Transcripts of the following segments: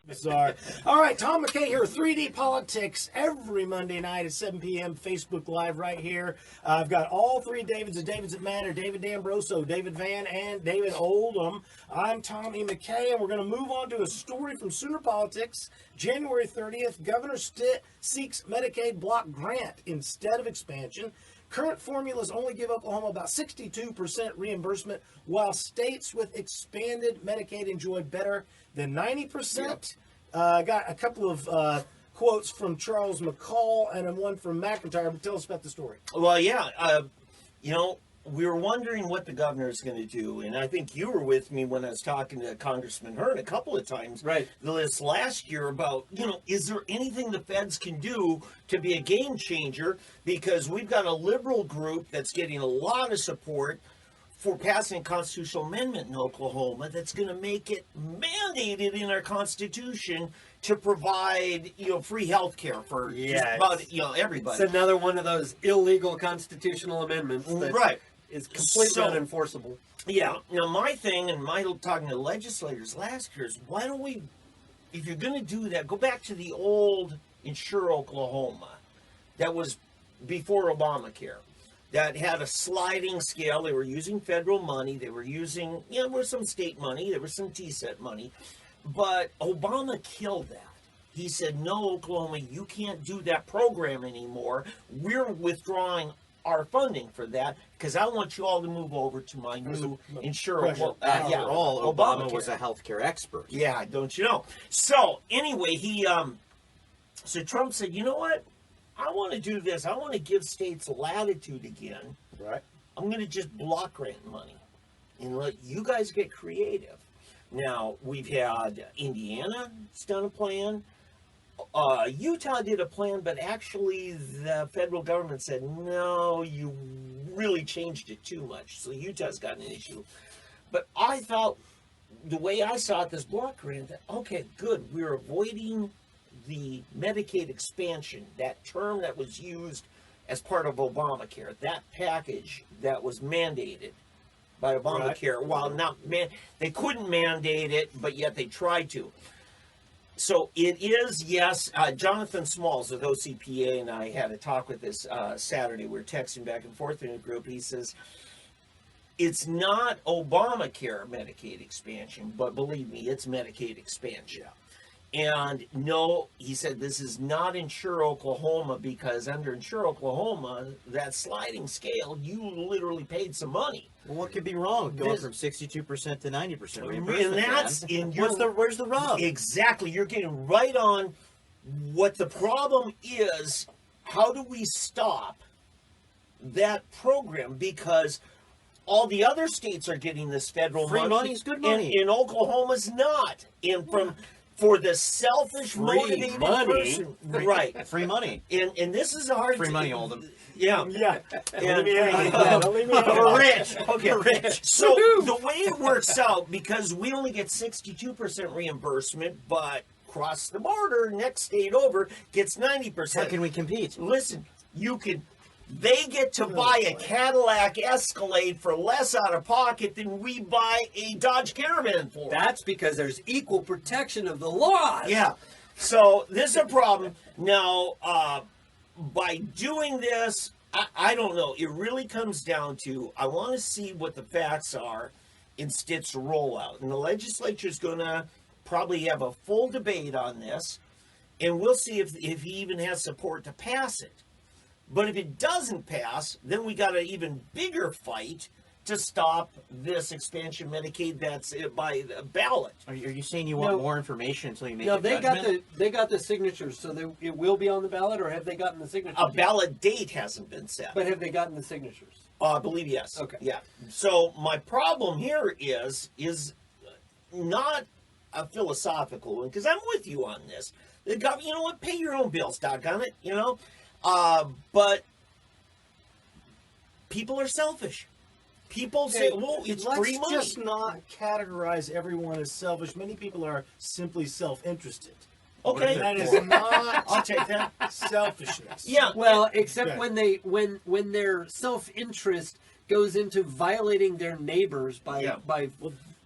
Bizarre. All right, Tom McKay here, 3D Politics, every Monday night at 7 p.m. Facebook Live right here. I've got all three Davids, the Davids that matter, David D'Ambroso, David Van, and David Oldham. I'm Tommy McKay, and we're going to move on to a story from Sooner Politics. January 30th, Governor Stitt seeks Medicaid block grant instead of expansion. Current formulas only give Oklahoma about 62% reimbursement, while states with expanded Medicaid enjoy better than 90%. Got a couple of quotes from Charles McCall and then one from McIntyre. But tell us about the story. Well, yeah, we were wondering what the governor is going to do, and I think you were with me when I was talking to Congressman Hearn a couple of times this last year about, is there anything the feds can do to be a game changer? Because we've got a liberal group that's getting a lot of support for passing a constitutional amendment in Oklahoma that's going to make it mandated in our Constitution to provide, free health care for just about, everybody. It's another one of those illegal constitutional amendments that is completely unenforceable. Yeah. Now, my thing, and my talking to legislators last year, is why don't we, if you're going to do that, go back to the old Insure Oklahoma that was before Obamacare. That had a sliding scale. They were using federal money. They were using, there was some state money. There was some TSET money. But Obama killed that. He said, no, Oklahoma, you can't do that program anymore. We're withdrawing our funding for that because I want you all to move over to my new insurance. Obama was a healthcare expert. Yeah, don't you know? So anyway, so Trump said, you know what? I want to do this. I want to give states latitude again. Right. I'm going to just block grant money and let you guys get creative. Now, we've had Indiana done a plan. Utah did a plan, but actually the federal government said, no, you really changed it too much. So Utah's got an issue. But I thought, the way I saw it, this block grant, that, okay, good. We're avoiding the Medicaid expansion, that term that was used as part of Obamacare, that package that was mandated by Obamacare. While they couldn't mandate it, but yet they tried to. So it is, yes, Jonathan Smalls of OCPA and I had a talk with this Saturday. We were texting back and forth in a group. He says, it's not Obamacare Medicaid expansion, but believe me, it's Medicaid expansion. And no, he said, this is not Insure Oklahoma, because under Insure Oklahoma, that sliding scale, you literally paid some money. Well, what could be wrong with going from 62% to 90% reimbursement? And that's where's the rub? Exactly. You're getting right on what the problem is. How do we stop that program? Because all the other states are getting this federal money. Free money is good money. And Oklahoma's not. And for the selfish, motivated person. Right. Free money. And this is a hard free money, Oldham. Yeah. And rich. Okay. Rich. So the way it works out, because we only get 62% reimbursement, but cross the border, next state over gets 90%. How can we compete? Listen, they get to buy a Cadillac Escalade for less out of pocket than we buy a Dodge Caravan for. That's because there's equal protection of the laws. Yeah. So this is a problem. Now, by doing this, I don't know. It really comes down to, I want to see what the facts are in Stitt's rollout. And the legislature is going to probably have a full debate on this. And we'll see if he even has support to pass it. But if it doesn't pass, then we got an even bigger fight to stop this expansion Medicaid that's by the ballot. Are you saying you want more information until you make a judgment? They got the signatures, so it will be on the ballot, or have they gotten the signatures? A ballot date hasn't been set. But have they gotten the signatures? I believe yes. Okay. Yeah. So my problem here is not a philosophical one, because I'm with you on this. The government, you know what? Pay your own bills, doggone it. But people are selfish. People say, well, it's free money. Let's just not categorize everyone as selfish. Many people are simply self-interested. Okay. That is not I'll take that. selfishness. Yeah. Well, except when their self-interest goes into violating their neighbors by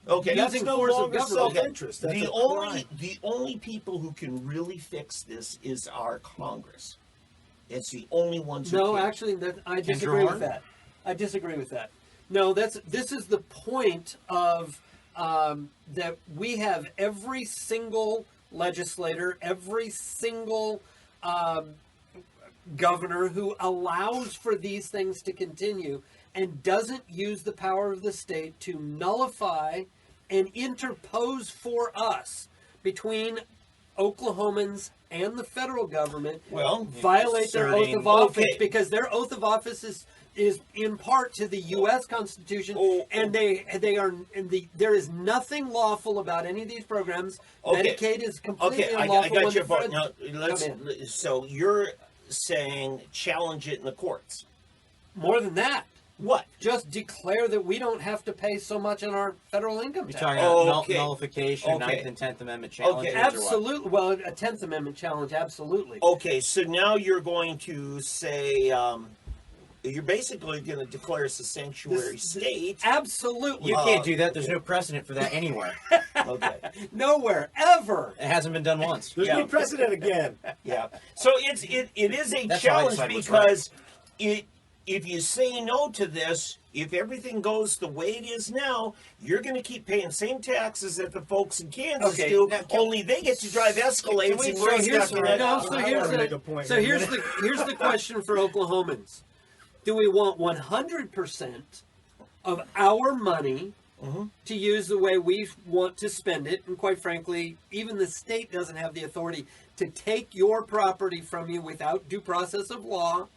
Okay. That's using no force of longer government. self-interest. That's The a only crime. the only people who can really fix this is our Congress. It's the only ones who No, can. actually, I disagree with Horn? that. I disagree with that. No, this is the point of that we have every single legislator, every single governor who allows for these things to continue and doesn't use the power of the state to nullify and interpose for us between Oklahomans and the federal government. Well, violate their oath of inserting- office Okay. because their oath of office is in part to the U.S. Constitution, Oh. and there is nothing lawful about any of these programs. Okay. Medicaid is completely Okay, I unlawful. got when your the point. feds Now, come in. so you're saying challenge it in the courts. More than that, What? just declare that we don't have to pay so much on our federal income You're tax. talking about Okay. nullification, Okay. 9th and 10th Amendment challenges. Okay. or what? Absolutely. Well, a 10th Amendment challenge, absolutely. Okay, so now you're going to say you're basically going to declare us a sanctuary state. Absolutely. You can't do that. There's no precedent for that anywhere. Okay. Nowhere, ever. It hasn't been done once. There's Yeah. no precedent again. Yeah. So it is a That's how I challenge decided what's because if you say no to this, if everything goes the way it is now, you're going to keep paying same taxes that the folks in Kansas Okay, do. now only they get to drive Escalades and So we're here's stuck in it. no, so I here's wanna make a the point so in a here's minute. here's the question for Oklahomans: do we want 100% of our money to use the way we want to spend it? And quite frankly, even the state doesn't have the authority to take your property from you without due process of law,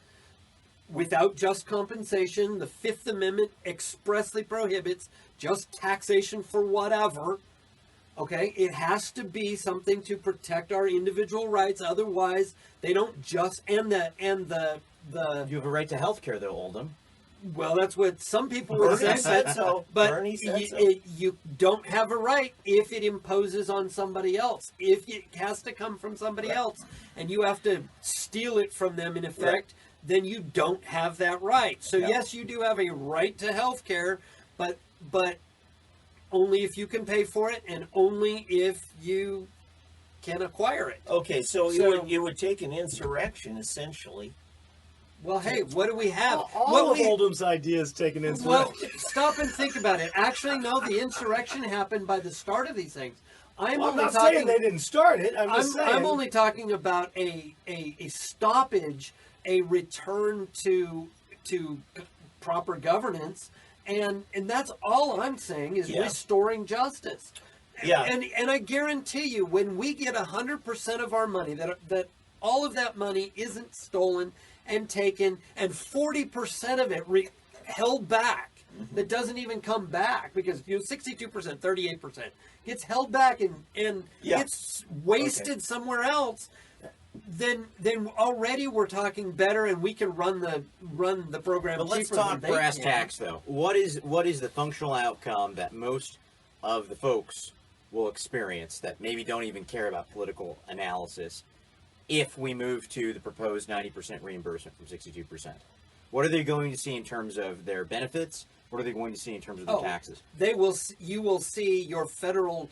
without just compensation. The Fifth Amendment expressly prohibits just taxation for whatever. Okay, it has to be something to protect our individual rights. Otherwise, they don't just and the You have a right to health care, though, Oldham. well, that's what some people would Bernie say. said so. But Bernie said so. you don't have a right if it imposes on somebody else. If it has to come from somebody else, and you have to steal it from them, in effect, then you don't have that right. So Yeah. yes, you do have a right to health care, but only if you can pay for it, and only if you can acquire it. Okay, so, So- it would take an insurrection, essentially. Well, hey, what do we have? All What of we- Oldham's ideas taken into Well, stop and think about it. Actually, no, the insurrection happened by the start of these things. I'm I'm only not talking. saying they didn't start it. I'm just saying. I'm only talking about a stoppage, a return to proper governance, and that's all I'm saying is Yeah. restoring justice. Yeah. And I guarantee you, when we get 100% of our money, that all of that money isn't stolen and taken, and 40% of it held back, that doesn't even come back, because 62%, 38% gets held back and Yeah. gets wasted somewhere else. Then already we're talking better, and we can run the program. But let's cheaper talk than they brass can. tacks, though. What is the functional outcome that most of the folks will experience that maybe don't even care about political analysis if we move to the proposed 90% reimbursement from 62%? What are they going to see in terms of their benefits? What are they going to see in terms of their taxes? You will see your federal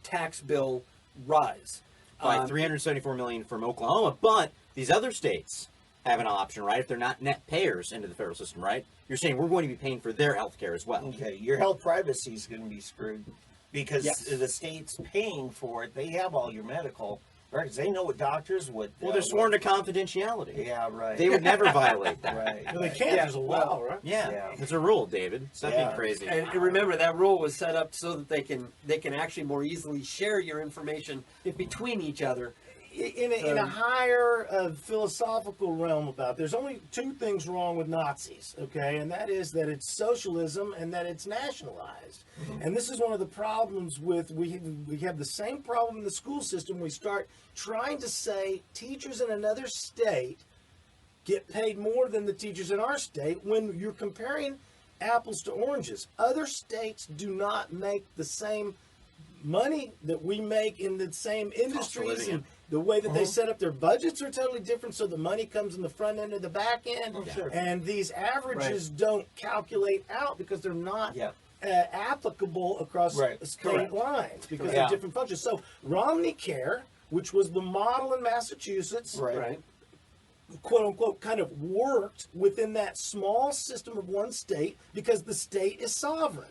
tax bill rise By $374 million from Oklahoma, but these other states have an option, right? If they're not net payers into the federal system, right? You're saying we're going to be paying for their health care as well. Okay, your health privacy is going to be screwed because Yes. the state's paying for it. They have all your medical records. They know what doctors would. Well, they're sworn to confidentiality. Yeah, right. They would never violate that. Right. Well, they right. can't. Yeah, There's a law, right? Yeah, Yeah. it's a rule, David. Stop Yeah. being crazy. And remember, that rule was set up so that they can actually more easily share your information between each other. In a higher philosophical realm about, there's only two things wrong with Nazis, okay, and that is that it's socialism and that it's nationalized. And this is one of the problems with we have the same problem in the school system. We start trying to say teachers in another state get paid more than the teachers in our state when you're comparing apples to oranges. Other states do not make the same money that we make in the same industries, living and the way that they set up their budgets are totally different, so the money comes in the front end or the back end. Sure. And these averages don't calculate out because they're not Yeah. applicable across Right. state Correct. lines because Yeah. they're different functions. So Romney Care, which was the model in Massachusetts, Right. quote unquote, kind of worked within that small system of one state because the state is sovereign.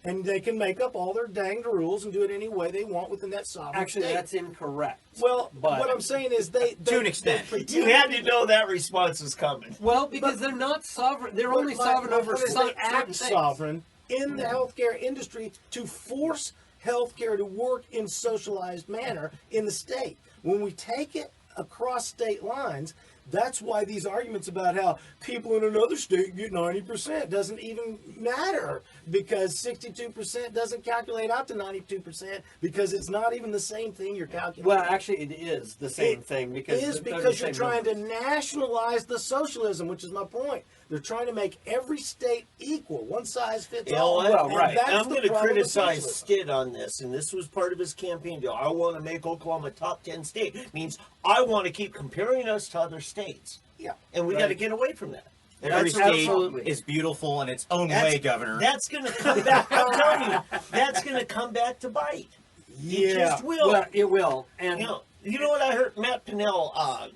And they can make up all their danged rules and do it any way they want within that sovereign Actually, state. that's incorrect. Well, but what I'm saying is they To an extent. You had to know that response was coming. well, because they're not sovereign. They're only sovereign over they certain act things. sovereign in the healthcare industry to force healthcare to work in socialized manner in the state. When we take it across state lines, that's why these arguments about how people in another state get 90% doesn't even matter, because 62% doesn't calculate out to 92% because it's not even the same thing you're calculating. Well, actually, it is the same thing because It is they're the because you're same trying numbers. to nationalize the socialism, which is my point. They're trying to make every state equal, one size fits You know all. what? Well, And right. that's I'm the going to problem with criticize socialism. Stitt on this, and this was part of his campaign deal. I want to make Oklahoma a top 10 state. Means I want to keep comparing us to other states. Yeah. And we Right. got to get away from that. Every That's state absolutely. is beautiful in its own That's- way, Governor. That's going to come back. I'm telling you, that's going to come back to bite. It Yeah. just will. Well, it will, and You know what I heard? Matt Pinnell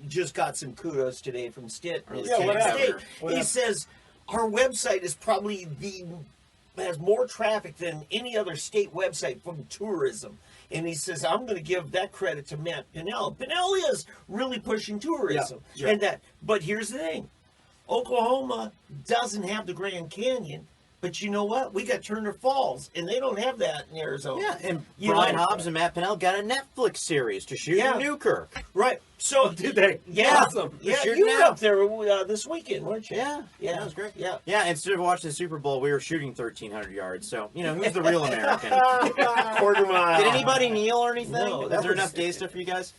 just got some kudos today from Stitt. in his Yeah, what Kansas happened? State. What He happened? says our website is probably has more traffic than any other state website from tourism. And he says, I'm going to give that credit to Matt Pinnell. Pinnell is really pushing tourism. Yeah, And but here's the thing. Oklahoma doesn't have the Grand Canyon, but you know what? We got Turner Falls, and they don't have that in Arizona. Yeah, and You Brian know- Hobbs and Matt Pinnell got a Netflix series to shoot Yeah. in Newkirk. Right. So did they? Yeah. Awesome. Yeah, Shooting you were now. up there this weekend, weren't you? Yeah, Yeah. that was great. Yeah. Yeah, instead of watching the Super Bowl, we were shooting 1,300 yards. So, who's the real American? Quarter mile. Did anybody kneel or anything? No, Is that there was- enough gay stuff for you guys?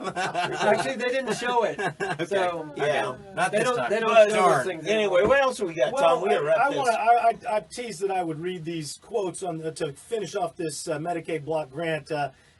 Actually, they didn't show it. So Yeah. Not they this don't. time. They don't But show darn. those things Anyway, what else do we got, Tom? We got to wrap this. I teased that I would read these quotes to finish off this Medicaid block grant.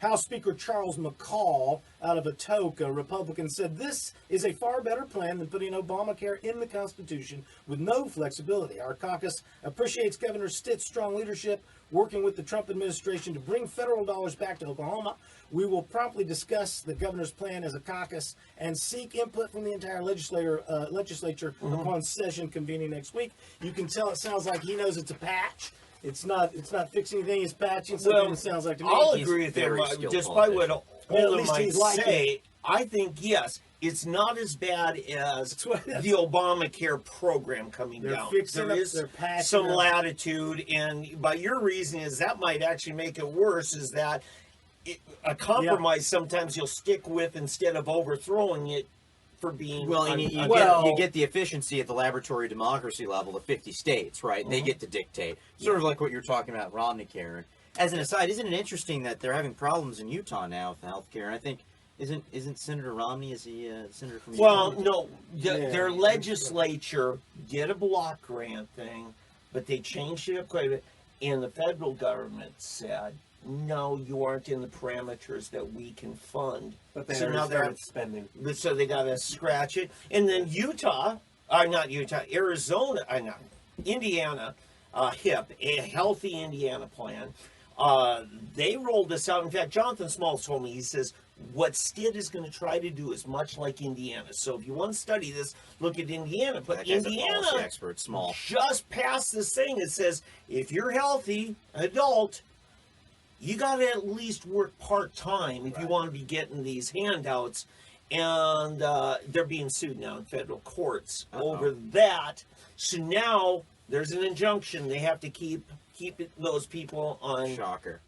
House Speaker Charles McCall out of Atoka, Republican, said this is a far better plan than putting Obamacare in the Constitution with no flexibility. Our caucus appreciates Governor Stitt's strong leadership working with the Trump administration to bring federal dollars back to Oklahoma. We will promptly discuss the governor's plan as a caucus and seek input from the entire legislature upon session convening next week. You can tell it sounds like he knows it's a patch. It's not fixing anything. It's patching something. Well, It sounds like to me. I'll He's agree with him. very skilled Despite what Well, at Oldham least might he's like say, I think, yes, it's not as bad as That's what- the Obamacare program coming They're down. fixing There it, is they're patching some it. latitude, and by your reason is that might actually make it worse, is that a compromise sometimes you'll stick with instead of overthrowing it for being Well, and you Well- get the efficiency at the laboratory democracy level of 50 states, right? They get to dictate. Sort of like what you're talking about, Romney Care. As an aside, isn't it interesting that they're having problems in Utah now with healthcare? And I think, isn't Senator Romney, is he senator from Well, Utah? no, Yeah. their legislature did a block grant thing, but they changed it up quite a bit, and the federal government said, no, you aren't in the parameters that we can fund. But they so already now started spending. so they got to scratch it. And then Indiana, HIP, a Healthy Indiana plan, they rolled this out. In fact, Jonathan Smalls told me, he says, what Stitt is going to try to do is much like Indiana. So if you want to study this, look at Indiana. But That guy's a Indiana policy expert, small. just passed this thing that says if you're healthy, adult, you got to at least work part-time if you want to be getting these handouts. And they're being sued now in federal courts over that. So now there's an injunction. They have to keep those people on Shocker.